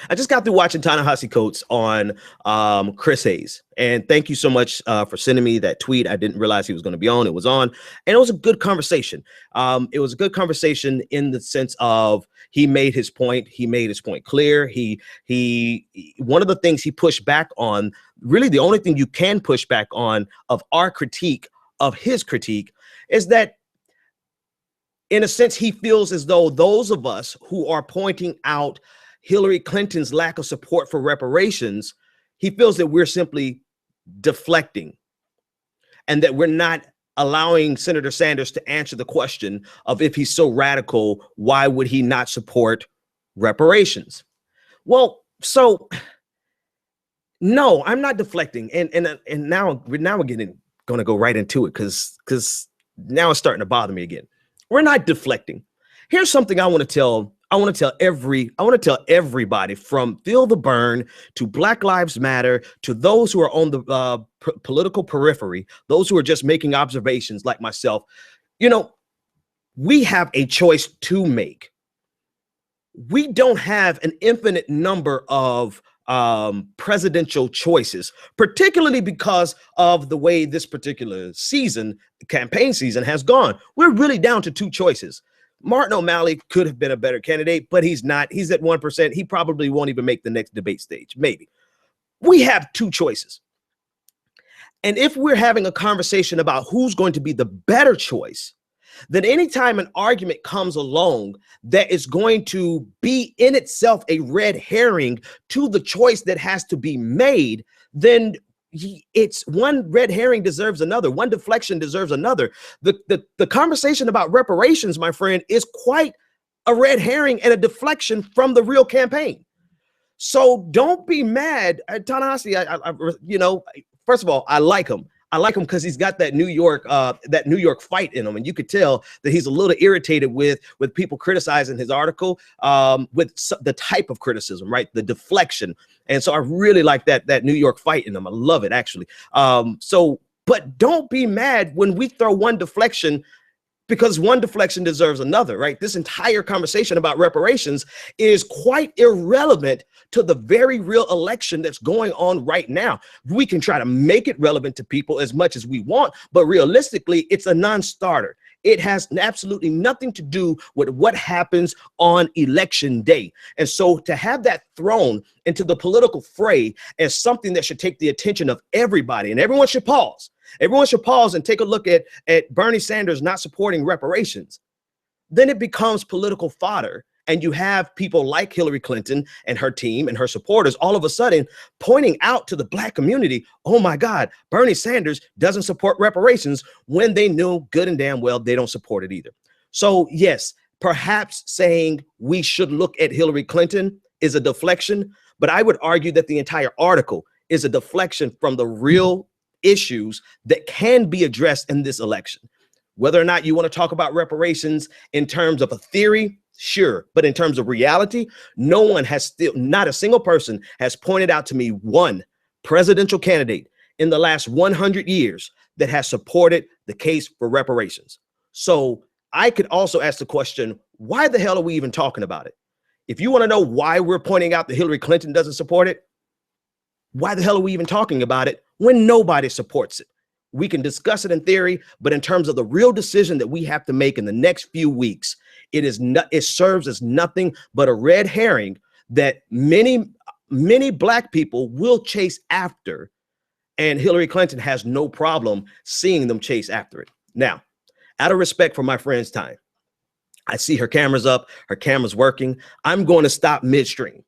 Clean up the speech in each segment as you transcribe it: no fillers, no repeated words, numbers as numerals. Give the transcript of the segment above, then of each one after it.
I just got through watching Ta-Nehisi Coates on Chris Hayes. And thank you so much for sending me that tweet. I didn't realize he was going to be on. It was on. And it was a good conversation. It was a good conversation in the sense of he made his point. He made his point clear. One of the things he pushed back on, really the only thing you can push back on of our critique of his critique, is that in a sense, he feels as though those of us who are pointing out Hillary Clinton's lack of support for reparations, he feels that we're simply deflecting and that we're not allowing Senator Sanders to answer the question of if he's so radical, why would he not support reparations? Well, so no, I'm not deflecting. And now we're going to go right into it because now it's starting to bother me again. We're not deflecting. Here's something I want to tell everybody, from Feel the Burn to Black Lives Matter to those who are on the political periphery, those who are just making observations like myself. You know, we have a choice to make. We don't have an infinite number of presidential choices, particularly because of the way this particular campaign season has gone. We're really down to two choices. Martin O'Malley could have been a better candidate, but he's not. He's at 1%. He probably won't even make the next debate stage. Maybe. We have two choices. And if we're having a conversation about who's going to be the better choice, then anytime an argument comes along that is going to be in itself a red herring to the choice that has to be made, then it's one red herring deserves another. One deflection deserves another. The conversation about reparations, my friend, is quite a red herring and a deflection from the real campaign. So don't be mad at Ta-Nehisi. You know, first of all, I like him. I like him because he's got that New York fight in him, and you could tell that he's a little irritated with people criticizing his article, with the type of criticism, right? The deflection, and so I really like that New York fight in him. I love it, actually. But don't be mad when we throw one deflection, because one deflection deserves another, right? This entire conversation about reparations is quite irrelevant to the very real election that's going on right now. We can try to make it relevant to people as much as we want, but realistically, it's a non-starter. It has absolutely nothing to do with what happens on election day. And so to have that thrown into the political fray as something that should take the attention of everybody, and everyone should pause. Everyone should pause and take a look at Bernie Sanders not supporting reparations. Then it becomes political fodder. And you have people like Hillary Clinton and her team and her supporters all of a sudden pointing out to the Black community, oh my God, Bernie Sanders doesn't support reparations, when they know good and damn well they don't support it either. So yes, perhaps saying we should look at Hillary Clinton is a deflection, but I would argue that the entire article is a deflection from the real issues that can be addressed in this election. Whether or not you want to talk about reparations in terms of a theory, sure. But in terms of reality, not a single person has pointed out to me one presidential candidate in the last 100 years that has supported the case for reparations. So I could also ask the question, why the hell are we even talking about it? If you want to know why we're pointing out that Hillary Clinton doesn't support it, why the hell are we even talking about it when nobody supports it? We can discuss it in theory, but in terms of the real decision that we have to make in the next few weeks, it serves as nothing but a red herring that many Black people will chase after, and Hillary Clinton has no problem seeing them chase after it. Now, out of respect for my friend's time, I see her camera's up, her camera's working. I'm going to stop midstream.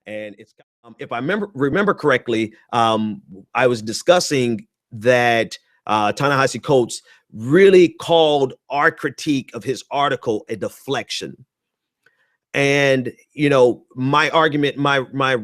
And it's if I remember correctly, I was discussing that Ta-Nehisi Coates really called our critique of his article a deflection. And, you know, my argument, my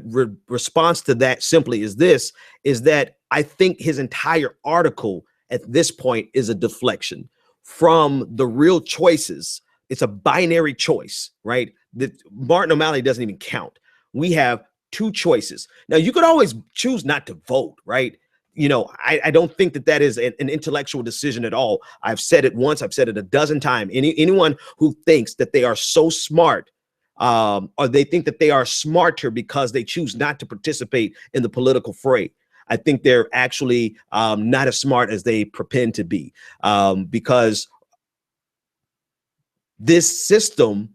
response to that simply is that I think his entire article at this point is a deflection from the real choices. It's a binary choice, right? That Martin O'Malley doesn't even count. We have two choices. Now, you could always choose not to vote, right? You know, I don't think that is an intellectual decision at all. I've said it once, I've said it a dozen times. Anyone who thinks that they are so smart or they think that they are smarter because they choose not to participate in the political fray. I think they're actually not as smart as they pretend to be, because this system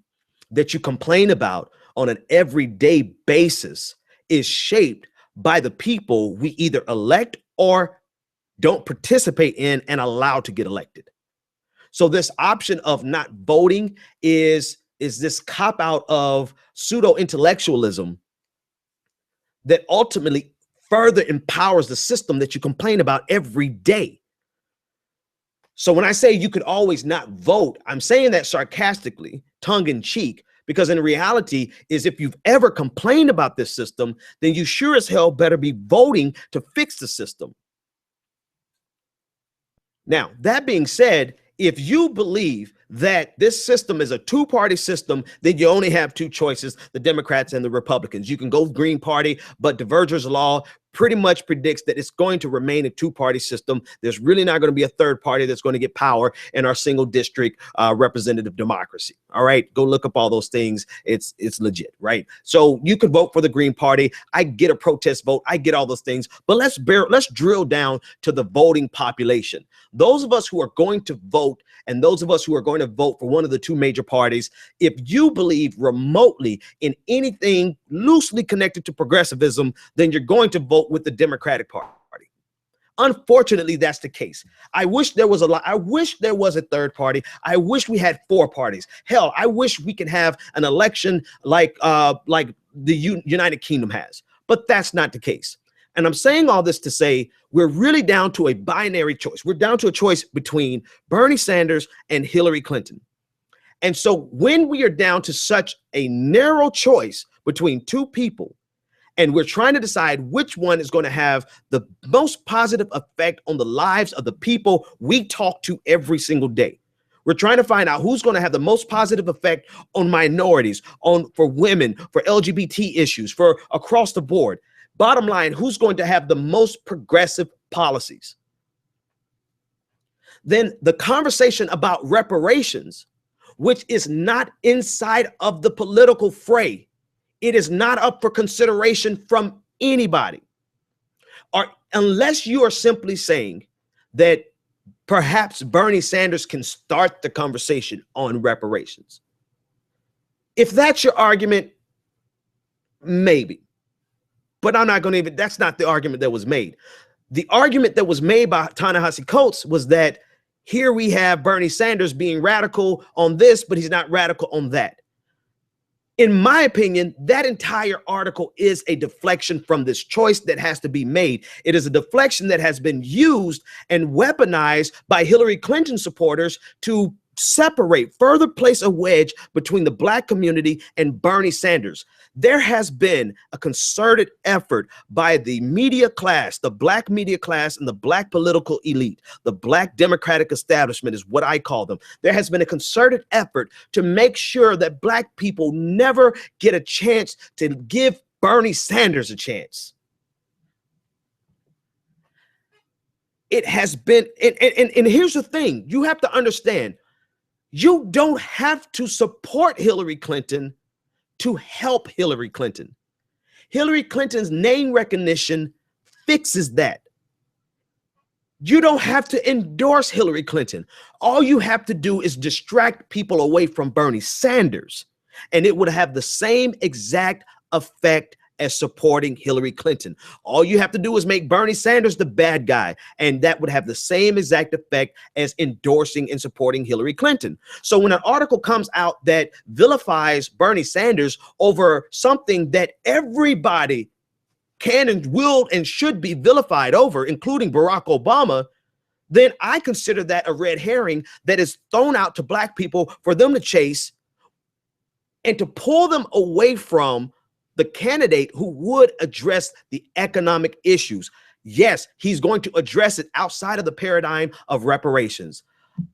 that you complain about on an everyday basis is shaped by the people we either elect or don't participate in and allow to get elected. So this option of not voting is this cop out of pseudo intellectualism that ultimately further empowers the system that you complain about every day. So when I say you could always not vote, I'm saying that sarcastically, tongue in cheek, because in reality is if you've ever complained about this system, then you sure as hell better be voting to fix the system. Now, that being said, if you believe that this system is a two-party system, then you only have two choices, the Democrats and the Republicans. You can go Green Party, but Diverger's law pretty much predicts that it's going to remain a two-party system. There's really not going to be a third party that's going to get power in our single district representative democracy. All right, go look up all those things. It's legit, right? So you could vote for the Green Party. I get a protest vote. I get all those things, but let's drill down to the voting population. Those of us who are going to vote and those of us who are going to vote for one of the two major parties, if you believe remotely in anything loosely connected to progressivism, then you're going to vote with the Democratic Party. Unfortunately, that's the case. I wish there was a third party. I wish we had four parties. Hell, I wish we could have an election like the United Kingdom has, but that's not the case. And I'm saying all this to say we're really down to a binary choice. We're down to a choice between Bernie Sanders and Hillary Clinton. And so when we are down to such a narrow choice between two people, and we're trying to decide which one is going to have the most positive effect on the lives of the people we talk to every single day. We're trying to find out who's going to have the most positive effect on minorities, for women, for LGBT issues, for across the board. Bottom line, who's going to have the most progressive policies? Then the conversation about reparations, which is not inside of the political fray, it is not up for consideration from anybody. Or unless you are simply saying that perhaps Bernie Sanders can start the conversation on reparations. If that's your argument, maybe. But I'm not going to even, that's not the argument that was made. The argument that was made by Ta-Nehisi was that here we have Bernie Sanders being radical on this, but he's not radical on that. In my opinion, that entire article is a deflection from this choice that has to be made. It is a deflection that has been used and weaponized by Hillary Clinton supporters to further place a wedge between the Black community and Bernie Sanders. There has been a concerted effort by the media class, the Black media class and the Black political elite. The Black Democratic establishment is what I call them. There has been a concerted effort to make sure that Black people never get a chance to give Bernie Sanders a chance. It has been, and here's the thing, you have to understand, you don't have to support Hillary Clinton to help Hillary Clinton. Hillary Clinton's name recognition fixes that. You don't have to endorse Hillary Clinton. All you have to do is distract people away from Bernie Sanders, and it would have the same exact effect as supporting Hillary Clinton. All you have to do is make Bernie Sanders the bad guy, and that would have the same exact effect as endorsing and supporting Hillary Clinton. So when an article comes out that vilifies Bernie Sanders over something that everybody can and will and should be vilified over, including Barack Obama, then I consider that a red herring that is thrown out to Black people for them to chase and to pull them away from the candidate who would address the economic issues. Yes, he's going to address it outside of the paradigm of reparations,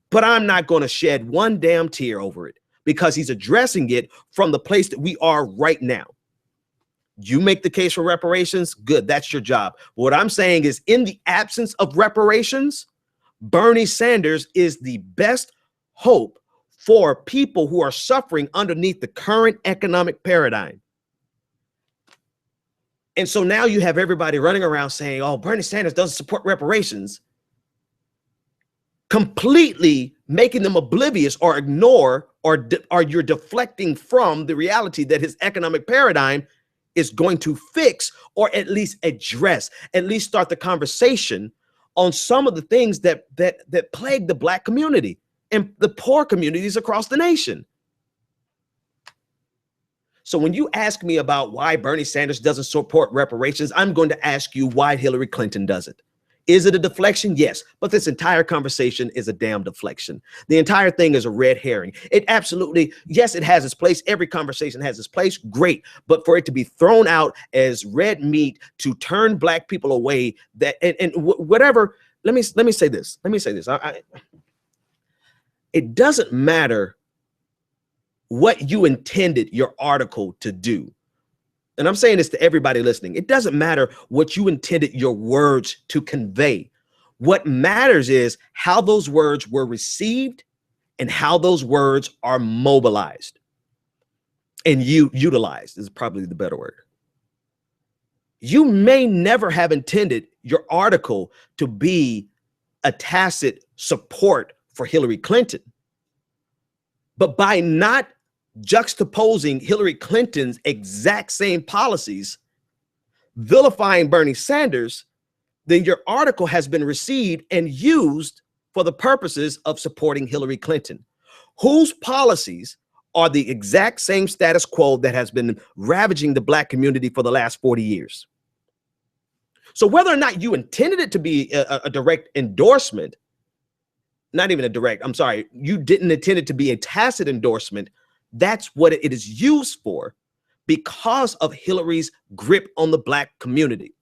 but I'm not going to shed one damn tear over it because he's addressing it from the place that we are right now. You make the case for reparations, good, that's your job. What I'm saying is, in the absence of reparations, Bernie Sanders is the best hope for people who are suffering underneath the current economic paradigm. And so now you have everybody running around saying, oh, Bernie Sanders doesn't support reparations, completely making them oblivious or ignore, or you're deflecting from the reality that his economic paradigm is going to fix, or at least address, at least start the conversation on some of the things that plague the Black community and the poor communities across the nation. So when you ask me about why Bernie Sanders doesn't support reparations, I'm going to ask you why Hillary Clinton does it. Is it a deflection? Yes, but this entire conversation is a damn deflection. The entire thing is a red herring. It absolutely, yes, it has its place. Every conversation has its place. Great. But for it to be thrown out as red meat to turn Black people away, that and whatever, let me say this. It doesn't matter what you intended your article to do. And I'm saying this to everybody listening. It doesn't matter what you intended your words to convey. What matters is how those words were received and how those words are mobilized and utilized is probably the better word. You may never have intended your article to be a tacit support for Hillary Clinton, but by not juxtaposing Hillary Clinton's exact same policies, vilifying Bernie Sanders, then your article has been received and used for the purposes of supporting Hillary Clinton, whose policies are the exact same status quo that has been ravaging the Black community for the last 40 years. So whether or not you intended it to be a direct endorsement, not even a direct, I'm sorry, you didn't intend it to be a tacit endorsement, that's what it is used for because of Hillary's grip on the Black community.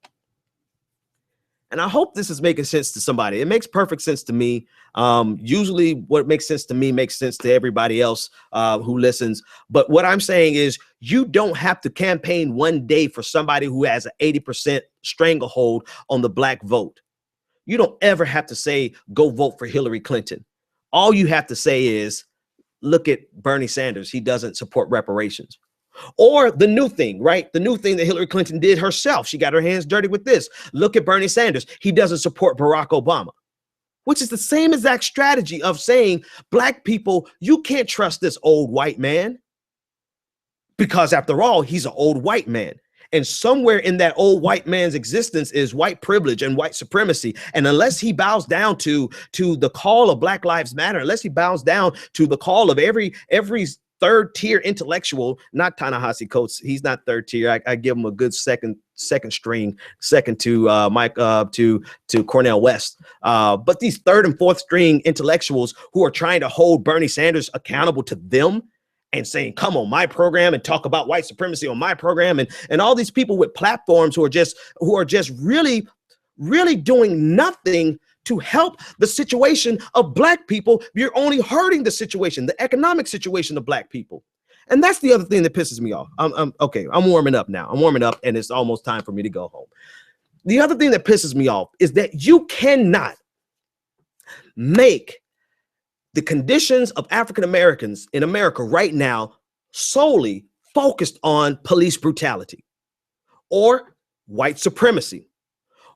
And I hope this is making sense to somebody. It makes perfect sense to me. Usually what makes sense to me makes sense to everybody else who listens. But what I'm saying is you don't have to campaign one day for somebody who has an 80% stranglehold on the Black vote. You don't ever have to say, go vote for Hillary Clinton. All you have to say is, look at Bernie Sanders. He doesn't support reparations. Or the new thing, right? The new thing that Hillary Clinton did herself. She got her hands dirty with this. Look at Bernie Sanders. He doesn't support Barack Obama, which is the same exact strategy of saying, Black people, you can't trust this old white man because after all, he's an old white man. And somewhere in that old white man's existence is white privilege and white supremacy. And unless he bows down to the call of Black Lives Matter, unless he bows down to the call of every third tier intellectual, not Ta-Nehisi Coates, he's not third tier. I give him a good second string, second to Mike to Cornel West. But these third and fourth string intellectuals who are trying to hold Bernie Sanders accountable to them, and saying, come on my program and talk about white supremacy on my program, and all these people with platforms who are just really doing nothing to help the situation of Black people. You're only hurting the situation, the economic situation of Black people. And that's the other thing that pisses me off. Okay, I'm warming up now. I'm warming up and it's almost time for me to go home. The other thing that pisses me off is that you cannot make the conditions of African Americans in America right now solely focused on police brutality or white supremacy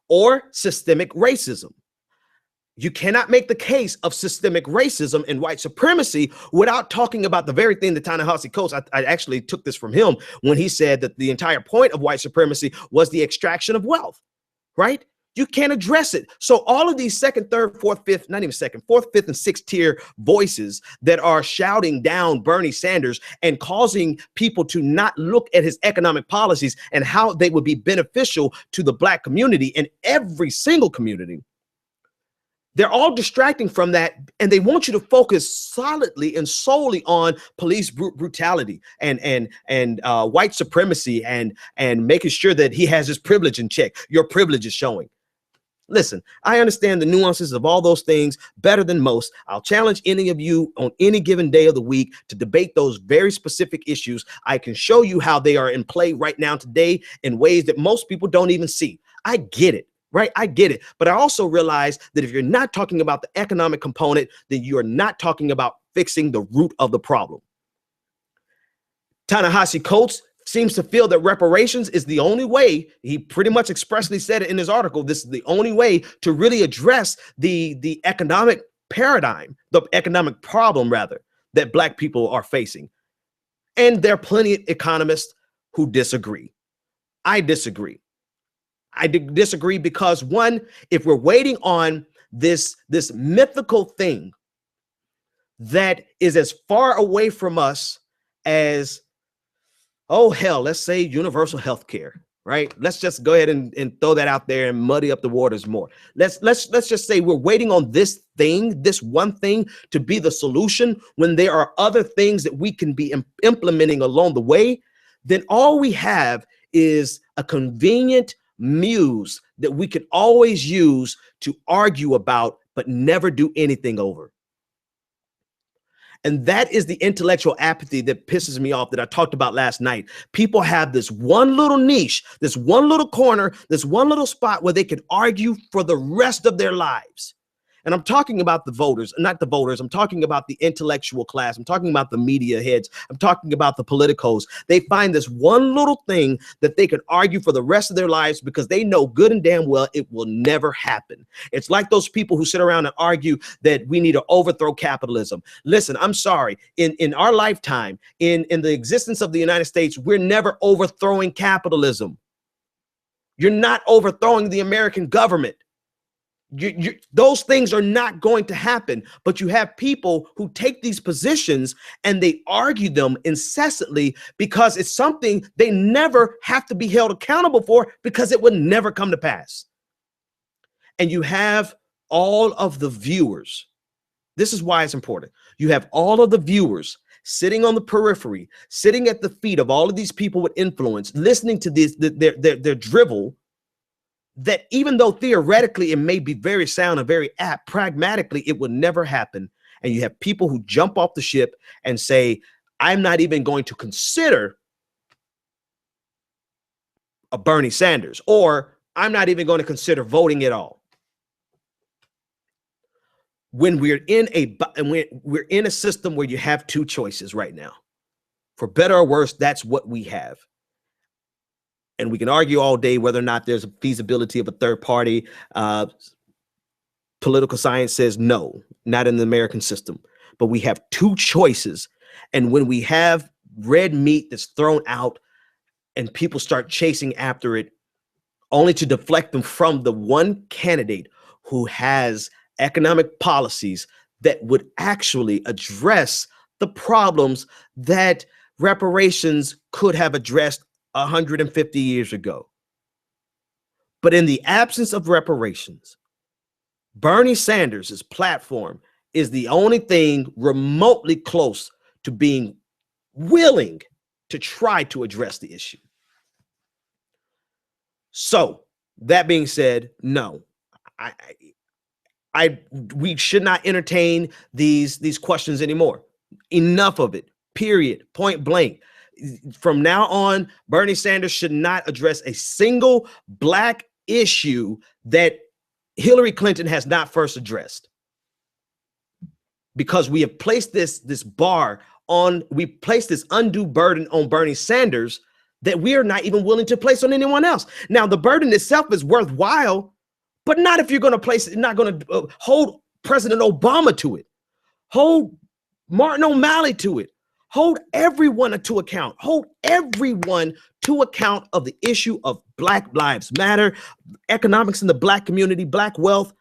or systemic racism. You cannot make the case of systemic racism and white supremacy without talking about the very thing that Ta-Nehisi Coates, I actually took this from him when he said that the entire point of white supremacy was the extraction of wealth, right? You can't address it. So all of these second, third, fourth, fifth, not even second, fourth, fifth, and sixth tier voices that are shouting down Bernie Sanders and causing people to not look at his economic policies and how they would be beneficial to the Black community and every single community. They're all distracting from that, and they want you to focus solidly and solely on police brutality and white supremacy and making sure that he has his privilege in check. Your privilege is showing. Listen, I understand the nuances of all those things better than most. I'll challenge any of you on any given day of the week to debate those very specific issues. I can show you how they are in play right now today in ways that most people don't even see. I get it. Right? I get it. But I also realize that if you're not talking about the economic component, then you are not talking about fixing the root of the problem. Ta-Nehisi Coates seems to feel that reparations is the only way. He pretty much expressly said it in his article. This is the only way to really address the economic paradigm, the economic problem, rather, that Black people are facing. And there are plenty of economists who disagree. I disagree. I disagree because, one, if we're waiting on this mythical thing that is as far away from us as, oh hell, let's say universal health care, right? Let's just go ahead and throw that out there and muddy up the waters more. Let's just say we're waiting on this thing, this one thing, to be the solution when there are other things that we can be implementing along the way. Then all we have is a convenient muse that we can always use to argue about, but never do anything over. And that is the intellectual apathy that pisses me off, that I talked about last night. People have this one little niche, this one little corner, this one little spot where they can argue for the rest of their lives. And I'm talking about the voters, not the voters. I'm talking about the intellectual class. I'm talking about the media heads. I'm talking about the politicos. They find this one little thing that they can argue for the rest of their lives because they know good and damn well it will never happen. It's like those people who sit around and argue that we need to overthrow capitalism. Listen, I'm sorry. In our lifetime, in the existence of the United States, we're never overthrowing capitalism. You're not overthrowing the American government. Those things are not going to happen, but you have people who take these positions and they argue them incessantly because it's something they never have to be held accountable for because it would never come to pass. And you have all of the viewers. This is why it's important. You have all of the viewers sitting on the periphery, sitting at the feet of all of these people with influence, listening to this, their drivel, that even though theoretically it may be very sound and very apt, pragmatically it would never happen. And you have people who jump off the ship and say, I'm not even going to consider a Bernie Sanders, or I'm not even going to consider voting at all. When we're in a system where you have two choices right now, for better or worse, that's what we have. And we can argue all day whether or not there's a feasibility of a third party. Political science says no, not in the American system. But we have two choices. And when we have red meat that's thrown out and people start chasing after it, only to deflect them from the one candidate who has economic policies that would actually address the problems that reparations could have addressed 150 years ago. But in the absence of reparations, Bernie Sanders' platform is the only thing remotely close to being willing to try to address the issue. So that being said, no, we should not entertain these questions anymore. Enough of it, period, point blank. From now on, Bernie Sanders should not address a single Black issue that Hillary Clinton has not first addressed. Because we have placed this bar on, we placed this undue burden on Bernie Sanders that we are not even willing to place on anyone else. Now, the burden itself is worthwhile, but not if you're going to place it, not going to hold President Obama to it, hold Martin O'Malley to it. Hold everyone to account. Hold everyone to account of the issue of Black Lives Matter, economics in the Black community, Black wealth,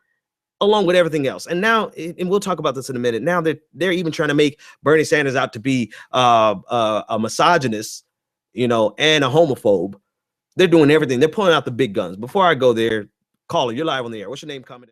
along with everything else. And now, and we'll talk about this in a minute, now they're even trying to make Bernie Sanders out to be a misogynist, you know, and a homophobe. They're doing everything. They're pulling out the big guns. Before I go there, caller, you're live on the air. What's your name, comment?